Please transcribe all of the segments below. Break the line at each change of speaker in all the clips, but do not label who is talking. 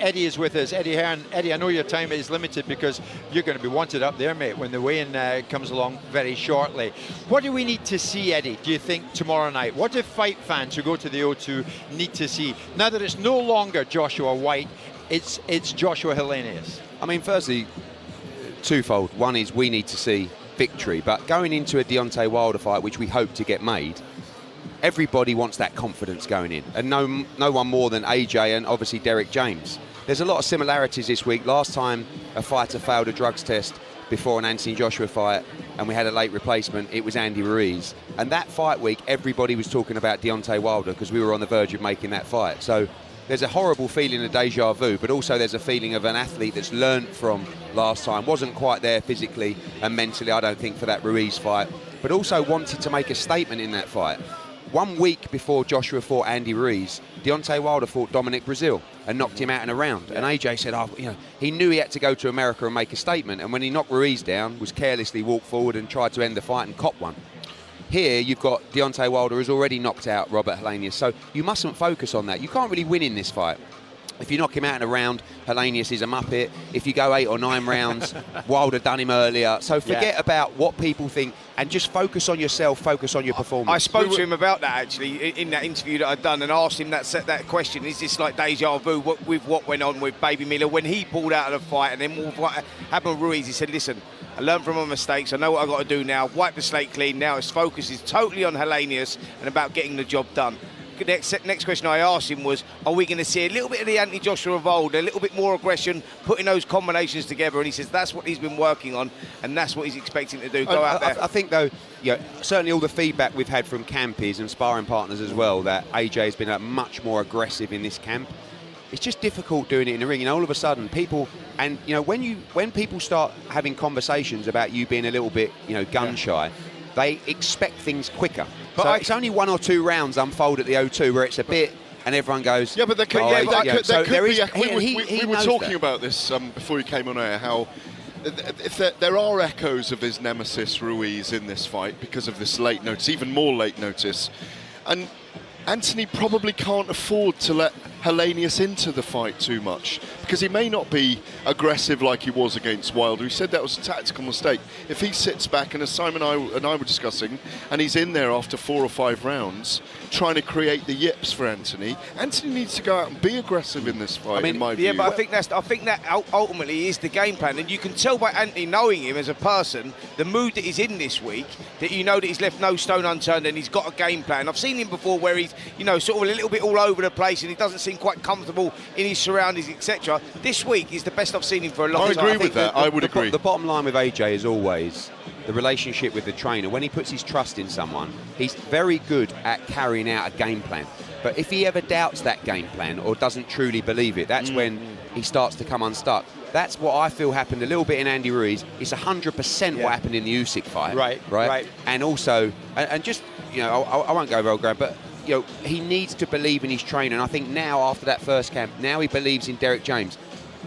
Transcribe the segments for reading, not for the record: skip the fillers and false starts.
Eddie is with us. Eddie Hearn. Eddie, I know your time is limited because you're going to be wanted up there, mate, when the weigh-in comes along very shortly. What do we need to see, Eddie, do you think, tomorrow night? What do fight fans who go to the O2 need to see? Now that it's no longer Joshua White, it's Joshua Helenius.
I mean, firstly, twofold. One is we need to see victory, but going into a Deontay Wilder fight, which we hope to get made, everybody wants that confidence going in, and no one more than AJ and obviously Derek James. There's a lot of similarities this week. Last time a fighter failed a drugs test before an Anthony Joshua fight and we had a late replacement, it was Andy Ruiz. And that fight week, everybody was talking about Deontay Wilder because we were on the verge of making that fight. So there's a horrible feeling of deja vu, but also there's a feeling of an athlete that's learnt from last time, wasn't quite there physically and mentally, I don't think, for that Ruiz fight, but also wanted to make a statement in that fight. 1 week before Joshua fought Andy Ruiz, Deontay Wilder fought Dominic Breazeale and knocked him out in a round. And AJ said, he knew he had to go to America and make a statement. And when he knocked Ruiz down, was carelessly walked forward and tried to end the fight and cop one. Here, you've got Deontay Wilder who's already knocked out Robert Helenius. So you mustn't focus on that. You can't really win in this fight. If you knock him out in a round, Helenius is a muppet. If you go 8 or 9 rounds, Wilder done him earlier. So forget about what people think and just focus on yourself, focus on your performance.
I spoke to him about that, actually, in that interview that I'd done, and asked him that question. Is this like deja vu with what went on with Baby Miller when he pulled out of the fight, and then what happened with Ruiz? He said, listen, I learned from my mistakes. I know what I've got to do now. Wipe the slate clean. Now his focus is totally on Helenius and about getting the job done. Next question I asked him was, are we going to see a little bit of the Anthony Joshua of old, a little bit more aggression, putting those combinations together? And he says that's what he's been working on, and that's what he's expecting to do. Go out there.
I think, though, certainly all the feedback we've had from campies and sparring partners as well, that AJ has been much more aggressive in this camp. It's just difficult doing it in the ring. All of a sudden, people, and when people start having conversations about you being a little bit, gun shy, they expect things quicker. But so it's only 1 or 2 rounds unfold at the O2 where it's a bit, and everyone goes,
yeah, but there could, we were talking about this before you came on air, how if there are echoes of his nemesis Ruiz in this fight because of this late notice, even more late notice, and Anthony probably can't afford to let Helenius into the fight too much because he may not be aggressive like he was against Wilder. He said that was a tactical mistake. If he sits back, and as Simon and I were discussing, and he's in there after 4 or 5 rounds trying to create the yips for Anthony needs to go out and be aggressive in this fight, in my view.
Yeah, but I think that ultimately is the game plan, and you can tell by Anthony, knowing him as a person, the mood that he's in this week, that that he's left no stone unturned and he's got a game plan. I've seen him before where he's sort of a little bit all over the place and he doesn't seem quite comfortable in his surroundings, etc. This week is the best I've seen him for a long time.
I agree with that. I would agree.
The bottom line with AJ is always the relationship with the trainer. When he puts his trust in someone, he's very good at carrying out a game plan. But if he ever doubts that game plan or doesn't truly believe it, that's when he starts to come unstuck. That's what I feel happened a little bit in Andy Ruiz. It's 100% what happened in the Usyk fight. Right. And also, and just, I won't go very grand, but he needs to believe in his trainer. And I think now, after that first camp, now he believes in Derek James.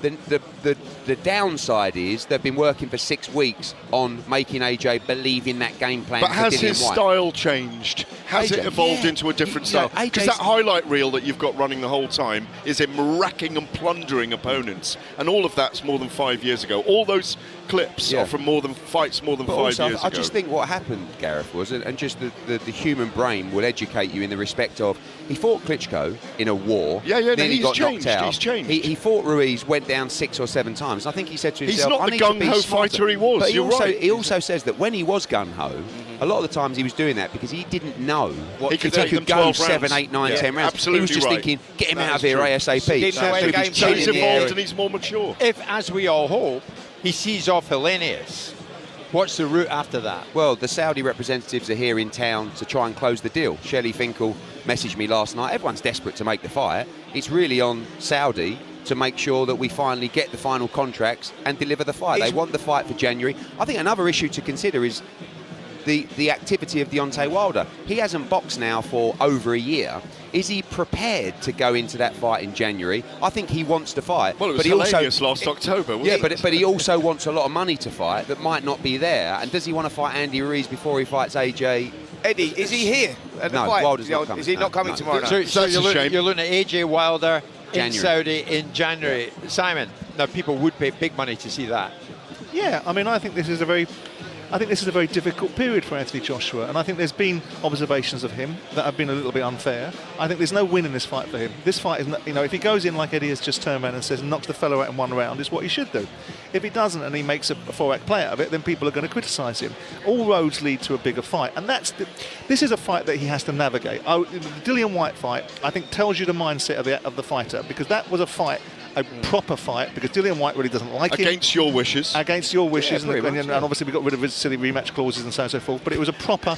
The downside is they've been working for 6 weeks on making AJ believe in that game plan.
But has his style changed? Has it evolved into a different style? Because that highlight reel that you've got running the whole time is him racking and plundering opponents, and all of that's more than 5 years ago. All those clips are from fights more than 5 years ago.
I just think what happened, Gareth, was, and just the human brain will educate you in the respect of, he fought Klitschko in a war. Then he got knocked out.
He's changed.
He fought Ruiz, went down 6 or 7 times. I think he said to himself,
he's not the gung-ho fighter he was.
But he also says that when he was gung-ho, a lot of the times he was doing that because he didn't know
he could
go 7, 8, 9, 10 rounds.
Absolutely,
he was just thinking, get him out of here ASAP.
So he's evolved and he's more mature.
If, as we all hope, he sees off Helenius, what's the route after that?
Well, the Saudi representatives are here in town to try and close the deal. Shelley Finkel messaged me last night. Everyone's desperate to make the fight. It's really on Saudi to make sure that we finally get the final contracts and deliver the fight. They want the fight for January. I think another issue to consider is the activity of Deontay Wilder. He hasn't boxed now for over a year. Is he prepared to go into that fight in January? I think he wants to fight.
Well, it was Helenius last October, wasn't it?
But he also wants a lot of money to fight that might not be there. And does he want to fight Andy Ruiz before he fights AJ?
Eddie, is he here at the
no,
fight?
Wilder's not coming.
Is he not coming tomorrow night?
So you're looking at AJ Wilder in Saudi in January.
Yeah.
Simon, now people would pay big money to see that.
Yeah, I mean, I think this is a very difficult period for Anthony Joshua, and I think there's been observations of him that have been a little bit unfair. I think there's no win in this fight for him. This fight is, if he goes in like Eddie has just turned around and says and knocks the fellow out in one round, is what he should do. If he doesn't and he makes a 4-act play out of it, then people are going to criticise him. All roads lead to a bigger fight, and this is a fight that he has to navigate. The Dillian Whyte fight, I think, tells you the mindset of the fighter, because that was a proper fight, because Dillian Whyte really doesn't like him.
Against your wishes.
Against your wishes,
Yeah,
and obviously we got rid of his silly rematch clauses and so on and so forth, but it was a proper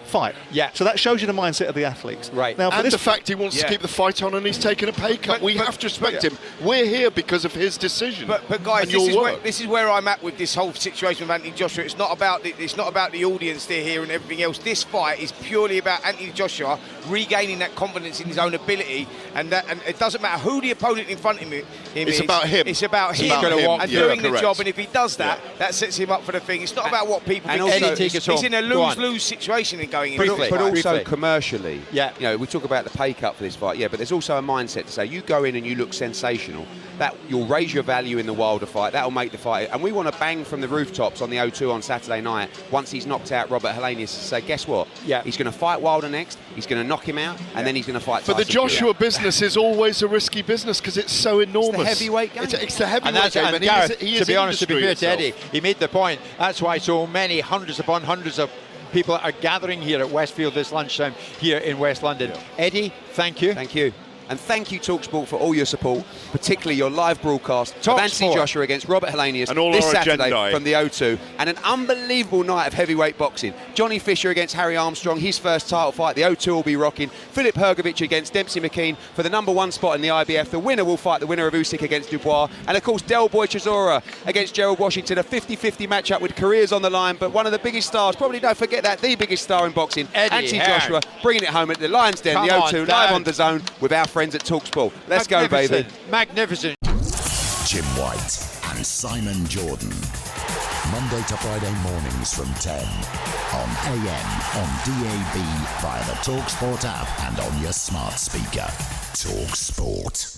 fight.
Yeah.
So that shows you the mindset of the athletes.
Right.
Now,
And the fact he wants to keep the fight on and he's taken a pay cut. We have to respect him. We're here because of his decision.
But guys, this is where I'm at with this whole situation with Anthony Joshua. It's not about the audience they're here and everything else. This fight is purely about Anthony Joshua regaining that confidence in his own ability, and it doesn't matter who the opponent in front of him is.
It's about him.
It's about him and doing the job. And if he does that, that sets him up for the thing. It's not about what people think.
also,
He's in a lose-lose situation in going into
But
it.
also commercially,
Yeah.
we talk about the pay cut for this fight, but there's also a mindset to say you go in and you look sensational, that you'll raise your value in the Wilder fight, that'll make the fight, and we want to bang from the rooftops on the O2 on Saturday night once he's knocked out Robert Helenius to say, guess what?
Yeah.
He's going to fight Wilder next, he's going to knock him out, and then he's going to fight Tyson.
But the Joshua business is always a risky business because it's so enormous.
It's the heavyweight game.
It's the heavyweight
And
game.
and Gareth,
he
to be honest, to be fair
industry
to Eddie, he made the point. That's why so many hundreds upon hundreds of people are gathering here at Westfield this lunchtime here in West London. Eddie, thank you.
Thank you. And thank you, talkSPORT, for all your support, particularly your live broadcast of
talkSPORT.
Anthony Joshua against Robert Helenius
And all
this
our
Saturday
agendae.
from the O2. And an unbelievable night of heavyweight boxing. Johnny Fisher against Harry Armstrong, his first title fight. The O2 will be rocking. Philip Hergovich against Dempsey McKean for the #1 spot in the IBF. The winner will fight the winner of Usyk against Dubois. And, of course, Del Boy Chisora against Gerald Washington. A 50-50 matchup with careers on the line. But one of the biggest stars, probably don't forget that, the biggest star in boxing,
Eddie
Anthony
Hearn.
Joshua, bringing it home at the Lions Den, the
Come
O2,
on,
live
Dad.
on the zone with our friends at talkSPORT. Let's go, baby.
Magnificent.
Jim White and Simon Jordan. Monday to Friday mornings from 10 on AM, on DAB, via the talkSPORT app and on your smart speaker. talkSPORT.